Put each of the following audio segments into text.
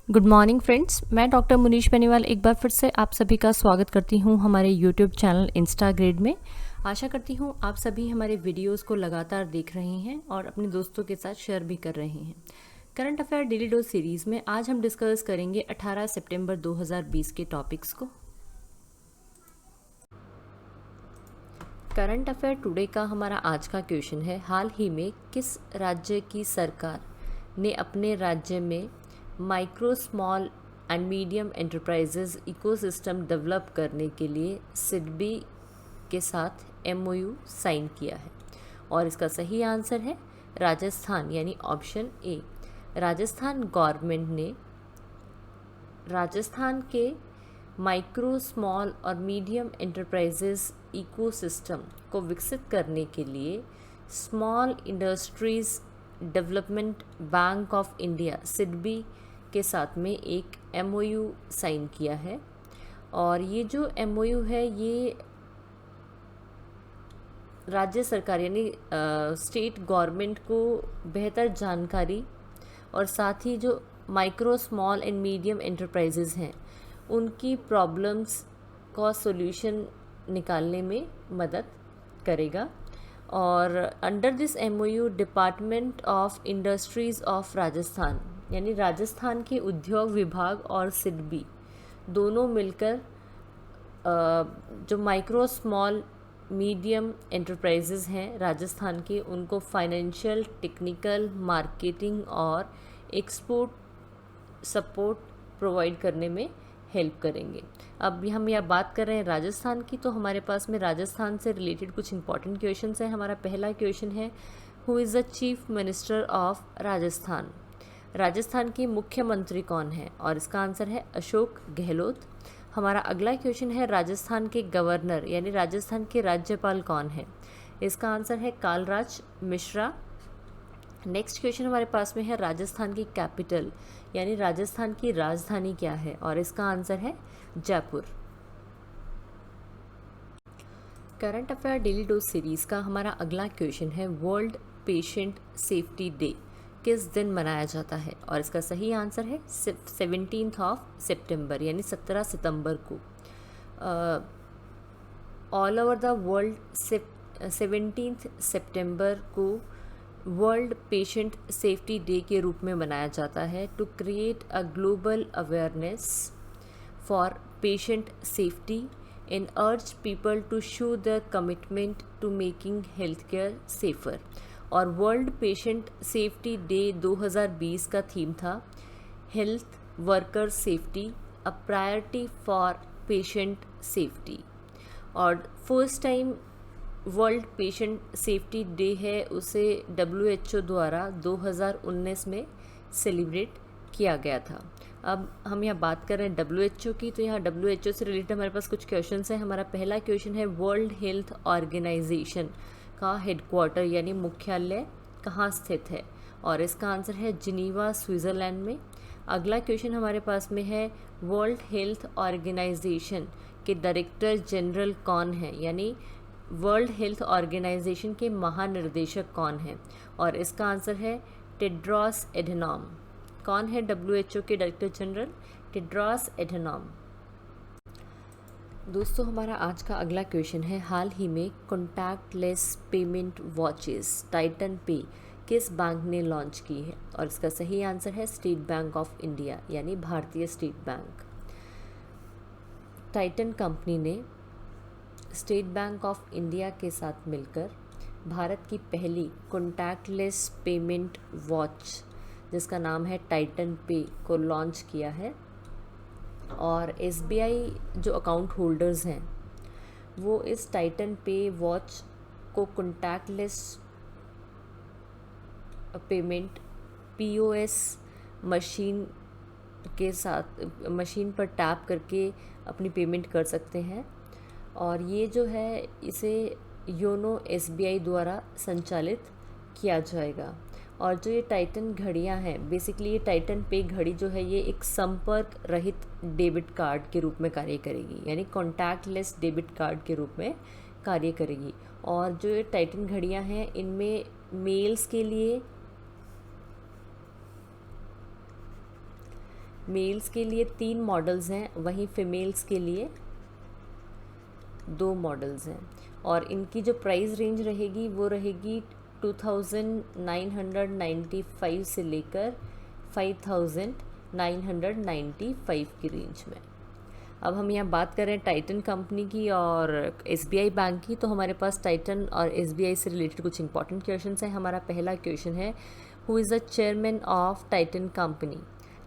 Good morning friends, मैं doctor Munish Beniwal एक बार फिर से आप सभी का स्वागत करती हूं हमारे यूट्यूब चैनल इंस्टाग्रेड में। आशा करती हूं आप सभी हमारे वीडियोस को लगातार देख रहे हैं और अपने दोस्तों के साथ शेयर भी कर रहे हैं। Current affair daily dose series में आज हम डिस्कस करेंगे 18 सितंबर 2020 के टॉपिक्स को। करंट अफेयर टुडे का हमारा आज का क्वेश्चन है, हाल ही में किस राज्य की सरकार ने अपने राज्य में micro small and medium enterprises ecosystem develop करने के लिए सिडबी के साथ एमओयू साइन किया है? और इसका सही आंसर है राजस्थान, यानी ऑप्शन ए। राजस्थान गवर्नमेंट ने राजस्थान के माइक्रो स्मॉल और मीडियम एंटरप्राइजेज इकोसिस्टम को विकसित करने के लिए small industries development bank of India SIDBI के साथ में एक एमओयू साइन किया है। और ये जो एमओयू है ये राज्य सरकार यानी स्टेट गवर्नमेंट को बेहतर जानकारी और साथ ही जो micro small and medium enterprises हैं उनकी प्रॉब्लम्स का सॉल्यूशन निकालने में मदद करेगा। और under this MOU department of industries of Rajasthan यानी राजस्थान के उद्योग विभाग और सिडबी दोनों मिलकर जो माइक्रो स्मॉल मीडियम एंटरप्राइजेज हैं राजस्थान के उनको फाइनेंशियल, टेक्निकल, मार्केटिंग और एक्सपोर्ट सपोर्ट प्रोवाइड करने में हेल्प करेंगे। अब हम यह बात कर रहे हैं राजस्थान की, तो हमारे पास में राजस्थान से रिलेटेड कुछ इंपॉर्टेंट क्वेश्चन हैं। हमारा पहला क्वेश्चन है, who is the chief minister of Rajasthan? Rajasthan के मुख्यमंत्री कौन है? और इसका आंसर है अशोक गहलोत। हमारा अगला क्वेश्चन है, राजस्थान के गवर्नर यानी राजस्थान के राज्यपाल कौन है? इसका आंसर है कालराज मिश्रा। नेक्स्ट क्वेश्चन हमारे पास में है, राजस्थान की कैपिटल यानी राजस्थान की राजधानी क्या है? और इसका आंसर है Jaipur. Current affair daily dose series का हमारा अगला क्वेश्चन है, वर्ल्ड पेशेंट सेफ्टी डे किस दिन मनाया जाता है? और इसका सही आंसर है 17 सितंबर यानी 17 सितंबर को। ऑल ओवर द वर्ल्ड 17 सितंबर को वर्ल्ड पेशेंट सेफ्टी डे के रूप में मनाया जाता है to create a global awareness for patient safety and urge people to show the commitment to making health care safer. और वर्ल्ड पेशेंट सेफ्टी डे 2020 का theme था health worker safety a priority for patient safety. और first time world patient safety day है उसे WHO द्वारा 2019 में celebrate किया गया था। अब हम यहाँ बात कर रहे हैं WHO की, तो यहाँ WHO से रिलेटेड हमारे पास कुछ क्वेश्चन हैं। हमारा पहला क्वेश्चन है, वर्ल्ड हेल्थ ऑर्गेनाइजेशन का हेडक्वार्टर यानी मुख्यालय कहाँ स्थित है? और इसका आंसर है जिनीवा, स्विट्ज़रलैंड में। अगला क्वेश्चन हमारे पास में है, वर्ल्ड हेल्थ ऑर्गेनाइजेशन के डायरेक्टर जनरल कौन है? यानी वर्ल्ड हेल्थ ऑर्गेनाइजेशन के महानिर्देशक कौन हैं? और इसका आंसर है टेड्रोस एडहेनॉम। कौन है WHO के डायरेक्टर जनरल? Tedros Adhanom. दोस्तों हमारा आज का अगला क्वेश्चन है, हाल ही में कॉन्टैक्टलेस पेमेंट वॉचेस टाइटन पे किस बैंक ने लॉन्च की है? और इसका सही आंसर है स्टेट बैंक ऑफ इंडिया यानी भारतीय स्टेट बैंक। टाइटन कंपनी ने स्टेट बैंक ऑफ इंडिया के साथ मिलकर भारत की पहली कॉन्टैक्टलेस पेमेंट वॉच जिसका नाम है टाइटन पे को लॉन्च किया है। और SBI जो अकाउंट होल्डर्स हैं वो इस टाइटन पे वॉच को कॉन्टैक्टलेस पेमेंट POS मशीन के साथ मशीन पर टैप करके अपनी पेमेंट कर सकते हैं। और ये जो है इसे योनो SBI द्वारा संचालित किया जाएगा। और जो ये टाइटन घड़ियाँ हैं, बेसिकली ये टाइटन पे घड़ी जो है ये एक संपर्क रहित डेबिट कार्ड के रूप में कार्य करेगी यानी कॉन्टैक्टलेस डेबिट कार्ड के रूप में कार्य करेगी। और जो ये टाइटन घड़ियाँ हैं इनमें मेल्स के लिए 3 मॉडल्स हैं, वहीं फीमेल्स के लिए 2 मॉडल्स हैं, और इनकी जो प्राइस रेंज रहेगी वो रहेगी 2995 से लेकर 5995 की रेंज में। अब हम यहाँ बात करें टाइटन कंपनी की और एसबीआई बैंक की, तो हमारे पास टाइटन और एसबीआई से रिलेटेड कुछ इंपॉर्टेंट क्वेश्चंस हैं। हमारा पहला क्वेश्चन है, who is the chairman of Titan company?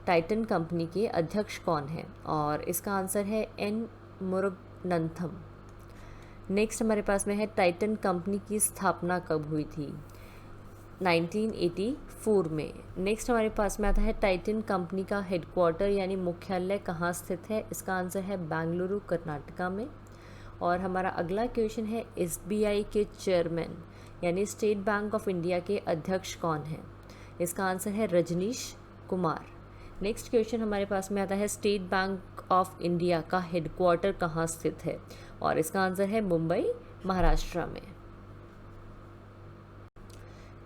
Titan company के अध्यक्ष कौन है? और इसका आंसर है एन मुरुगनंथम। नेक्स्ट हमारे पास में है, टाइटन कंपनी की स्थापना कब हुई थी? 1984 में। नेक्स्ट हमारे पास में आता है, टाइटन कंपनी का हेडक्वार्टर यानी मुख्यालय कहाँ स्थित है? इसका आंसर है बेंगलुरु, कर्नाटका में। और हमारा अगला क्वेश्चन है, एसबीआई के चेयरमैन यानी स्टेट बैंक ऑफ इंडिया के अध्यक्ष कौन हैं? इसका आंसर है रजनीश कुमार। नेक्स्ट क्वेश्चन हमारे पास में आता है, स्टेट बैंक ऑफ इंडिया का हेडक्वार्टर कहाँ स्थित है? और इसका आंसर है मुंबई, महाराष्ट्र में।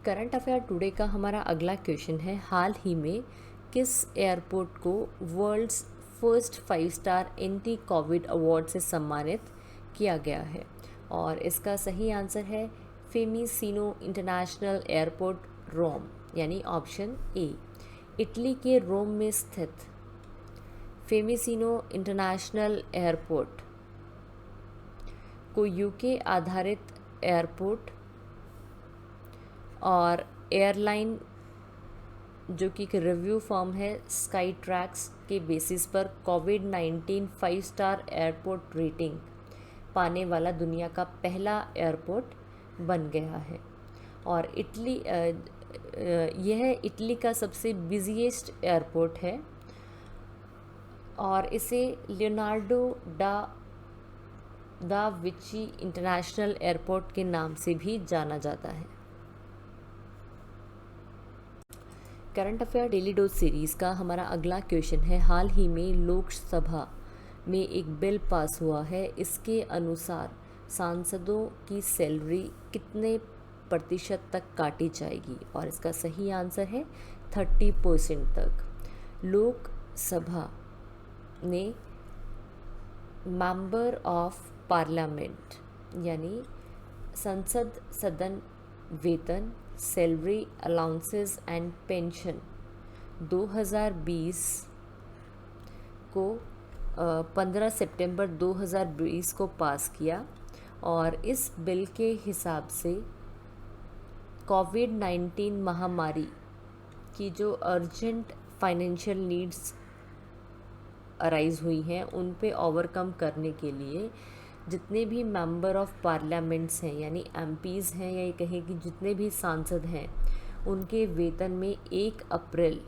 करंट अफेयर टुडे का हमारा अगला क्वेश्चन है, हाल ही में किस एयरपोर्ट को world's first 5 star anti Covid award से सम्मानित किया गया है? और इसका सही आंसर है फेमिसिनो इंटरनेशनल एयरपोर्ट, रोम, यानी ऑप्शन ए। इटली के रोम में स्थित फेमिसिनो इंटरनेशनल एयरपोर्ट को यूके आधारित एयरपोर्ट और एयरलाइन जो कि एक रिव्यू फर्म है स्काई ट्रैक्स के बेसिस पर कोविड-19 5 स्टार एयरपोर्ट रेटिंग पाने वाला दुनिया का पहला एयरपोर्ट बन गया है। और यह इटली का सबसे बिजीएस्ट एयरपोर्ट है और इसे Leonardo da Vinci international airport के नाम से भी जाना जाता है। Current affair daily dose series का हमारा अगला क्वेश्चन है, हाल ही में लोकसभा में एक बिल पास हुआ है, इसके अनुसार सांसदों की सैलरी कितने प्रतिशत तक काटी जाएगी? और इसका सही आंसर है 30% तक। लोकसभा ने मेंबर ऑफ पार्लियामेंट यानी संसद सदन वेतन, सैलरी, अलाउंसेस एंड पेंशन 2020 को 15 सितंबर 2020 को पास किया, और इस बिल के हिसाब से कोविड-19 महामारी की जो अर्जेंट फाइनेंशियल नीड्स अराइज हुई हैं उन पे ओवरकम करने के लिए जितने भी मेंबर ऑफ पार्लियामेंट्स हैं यानी एमपीज़ हैं या ये कहें कि जितने भी सांसद हैं उनके वेतन में 1 अप्रैल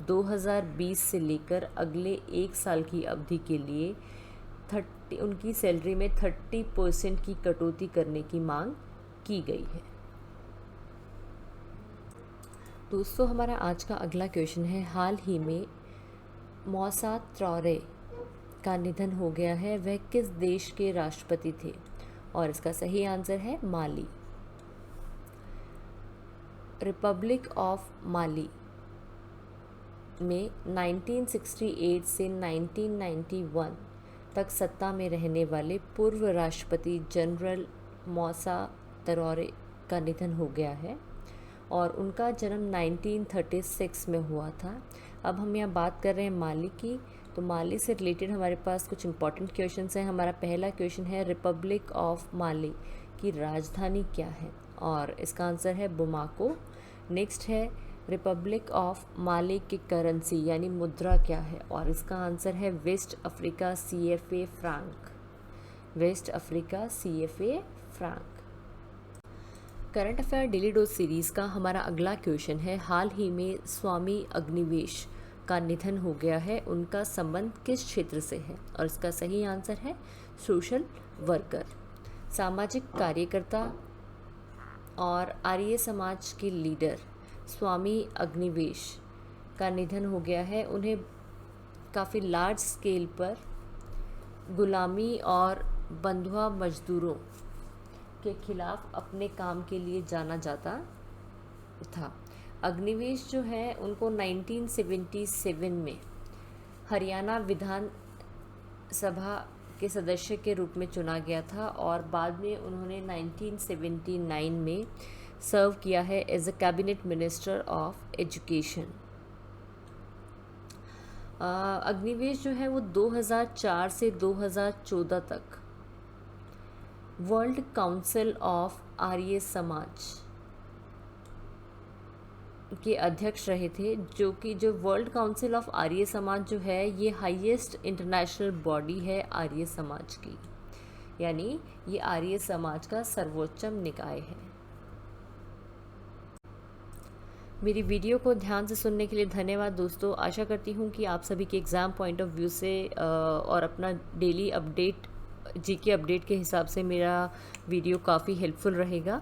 2020 से लेकर अगले 1 साल की अवधि के लिए उनकी सैलरी में 30% की कटौती करने की मांग की गई है। दोस्तों, हमारा आज का अगला क्वेश्चन है, हाल ही में मौसा त्रोरे का निधन हो गया है, वह किस देश के राष्ट्रपति थे? और इसका सही आंसर है माली। रिपब्लिक ऑफ माली में 1968 से 1991 तक सत्ता में रहने वाले पूर्व राष्ट्रपति जनरल मौसा त्रोरे का निधन हो गया है और उनका जन्म 1936 में हुआ था। अब हम यहाँ बात कर रहे हैं माली की, तो माली से रिलेटेड हमारे पास कुछ इंपॉर्टेंट क्वेश्चंस हैं। हमारा पहला क्वेश्चन है, रिपब्लिक ऑफ माली की राजधानी क्या है? और इसका आंसर है बुमाको। नेक्स्ट है, रिपब्लिक ऑफ माली की करेंसी यानी मुद्रा क्या है? और इसका आंसर है West Africa CFA franc. West Africa CFA franc. Current affair daily dose series का हमारा अगला क्वेश्चन है, हाल ही में स्वामी अग्निवेश का निधन हो गया है, उनका संबंध किस क्षेत्र से है? और इसका सही आंसर है सोशल वर्कर। सामाजिक कार्यकर्ता और आर्य समाज के लीडर स्वामी अग्निवेश का निधन हो गया है। उन्हें काफ़ी लार्ज स्केल पर गुलामी और बंधुआ मजदूरों के खिलाफ अपने काम के लिए जाना जाता था। अग्निवेश जो है उनको 1977 में हरियाणा विधान सभा के सदस्य के रूप में चुना गया था और बाद में उन्होंने 1979 में सर्व किया है as a cabinet minister of education. Agnivesh जो है वो 2004 से 2014 तक world council of Arya Samaj के अध्यक्ष रहे थे, जो world council of Arya Samaj जो है ये हाईएस्ट इंटरनेशनल बॉडी है आर्य समाज की, यानी ये आर्य समाज का सर्वोच्चम निकाय है। मेरी वीडियो को ध्यान से सुनने के लिए धन्यवाद दोस्तों। आशा करती हूँ कि आप सभी के एग्ज़ाम पॉइंट ऑफ व्यू से और अपना डेली अपडेट जीके अपडेट के हिसाब से मेरा वीडियो काफ़ी हेल्पफुल रहेगा।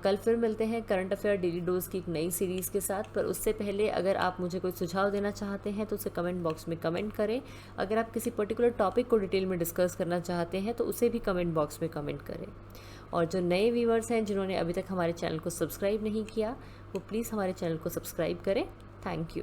कल फिर मिलते हैं करंट अफेयर डेली डोज की एक नई सीरीज़ के साथ, पर उससे पहले अगर आप मुझे कोई सुझाव देना चाहते हैं तो उसे कमेंट बॉक्स में कमेंट करें। अगर आप किसी पर्टिकुलर टॉपिक को डिटेल में डिस्कस करना चाहते हैं तो उसे भी कमेंट बॉक्स में कमेंट करें। और जो नए व्यूअर्स हैं जिन्होंने अभी तक हमारे चैनल को सब्सक्राइब नहीं किया वो प्लीज़ हमारे चैनल को सब्सक्राइब करें। Thank you.